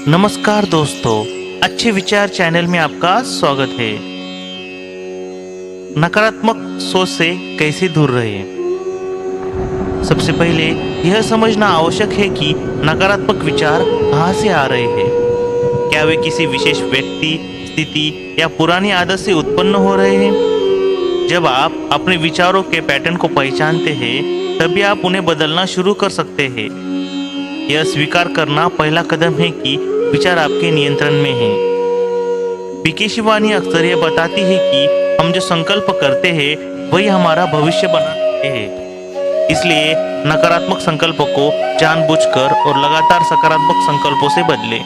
नमस्कार दोस्तों, अच्छे विचार चैनल में आपका स्वागत है। नकारात्मक सोच से कैसे दूर रहें? सबसे पहले यह समझना आवश्यक है कि नकारात्मक विचार कहाँ से आ रहे हैं। क्या वे किसी विशेष व्यक्ति, स्थिति या पुरानी आदत से उत्पन्न हो रहे हैं? जब आप अपने विचारों के पैटर्न को पहचानते हैं, तभी आप उन्हें बदलना शुरू कर सकते हैं। यह स्वीकार करना पहला कदम है कि विचार आपके नियंत्रण में है। पीके शिवानी अक्सर यह बताती है कि हम जो संकल्प करते हैं वही हमारा भविष्य बनाते हैं। इसलिए नकारात्मक संकल्पों को जानबूझकर और लगातार सकारात्मक संकल्पों से बदलें।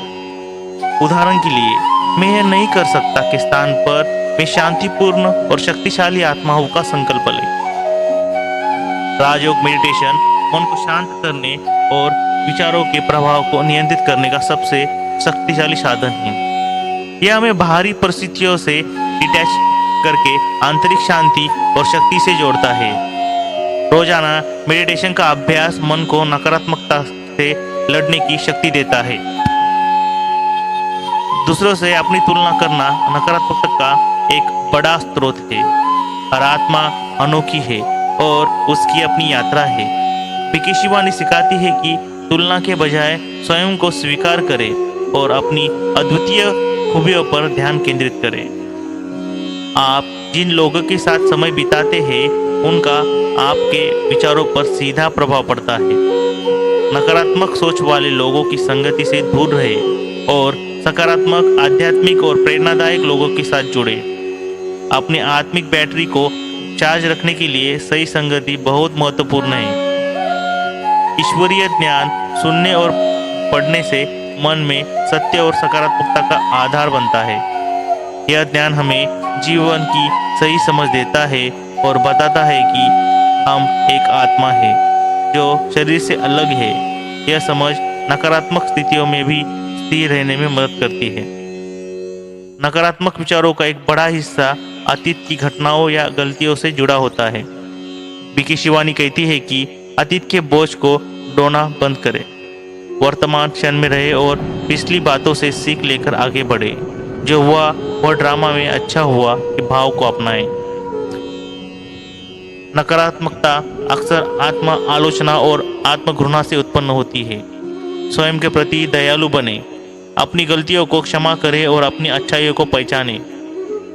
उदाहरण के लिए, मैं यह नहीं कर सकता के स्थान पर मैं शांतिपूर्ण और शक्तिशाली आत्मा हूं का संकल्प लें। राजयोग मेडिटेशन मन को शांत करने और विचारों के प्रभाव को नियंत्रित करने का सबसे शक्तिशाली साधन है। यह हमें बाहरी परिस्थितियों से डिटैच करके आंतरिक शांति और शक्ति से जोड़ता है। रोजाना मेडिटेशन का अभ्यास मन को नकारात्मकता से लड़ने की शक्ति देता है। दूसरों से अपनी तुलना करना नकारात्मकता का एक बड़ा स्रोत है। हर आत्मा अनोखी है और उसकी अपनी यात्रा है। पीके शिवानी सिखाती है कि तुलना के बजाय स्वयं को स्वीकार करें और अपनी अद्वितीय खूबियों पर ध्यान केंद्रित करें। आप जिन लोगों के साथ समय बिताते हैं उनका आपके विचारों पर सीधा प्रभाव पड़ता है। नकारात्मक सोच वाले लोगों की संगति से दूर रहें और सकारात्मक, आध्यात्मिक और प्रेरणादायक लोगों के साथ जुड़े। अपने आत्मिक बैटरी को चार्ज रखने के लिए सही संगति बहुत महत्वपूर्ण है। ईश्वरीय ज्ञान सुनने और पढ़ने से मन में सत्य और सकारात्मकता का आधार बनता है। यह ज्ञान हमें जीवन की सही समझ देता है और बताता है कि हम एक आत्मा है जो शरीर से अलग है। यह समझ नकारात्मक स्थितियों में भी स्थिर रहने में मदद करती है। नकारात्मक विचारों का एक बड़ा हिस्सा अतीत की घटनाओं या गलतियों से जुड़ा होता है। पीके शिवानी कहती है कि अतीत के बोझ को ढोना बंद करें, वर्तमान क्षण में रहे और पिछली बातों से सीख लेकर आगे बढ़े। जो हुआ वह ड्रामा में अच्छा हुआ के भाव को अपनाएं। नकारात्मकता अक्सर आत्म आलोचना और आत्मघृणा से उत्पन्न होती है। स्वयं के प्रति दयालु बने, अपनी गलतियों को क्षमा करें और अपनी अच्छाइयों को पहचानें।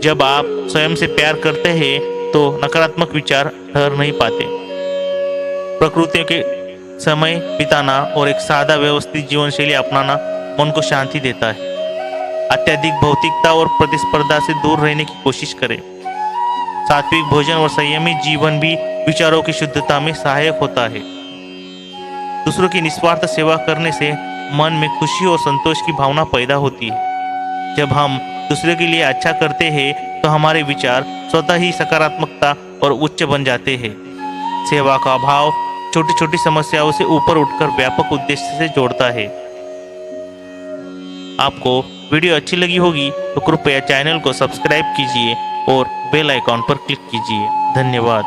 जब आप स्वयं से प्यार करते हैं तो नकारात्मक विचार ठहर नहीं पाते। प्रकृति के समय बिताना और एक सादा व्यवस्थित जीवन शैली अपनाना मन को शांति देता है। अत्यधिक भौतिकता और प्रतिस्पर्धा से दूर रहने की कोशिश करें। सात्विक भोजन और संयमी जीवन भी विचारों की शुद्धता में सहायक होता है। दूसरों की निस्वार्थ सेवा करने से मन में खुशी और संतोष की भावना पैदा होती है। जब हम दूसरे के लिए अच्छा करते हैं तो हमारे विचार स्वतः ही सकारात्मकता और उच्च बन जाते हैं। सेवा का भाव छोटी छोटी समस्याओं से ऊपर उठकर व्यापक उद्देश्य से जोड़ता है। आपको वीडियो अच्छी लगी होगी तो कृपया चैनल को सब्सक्राइब कीजिए और बेल आइकॉन पर क्लिक कीजिए। धन्यवाद।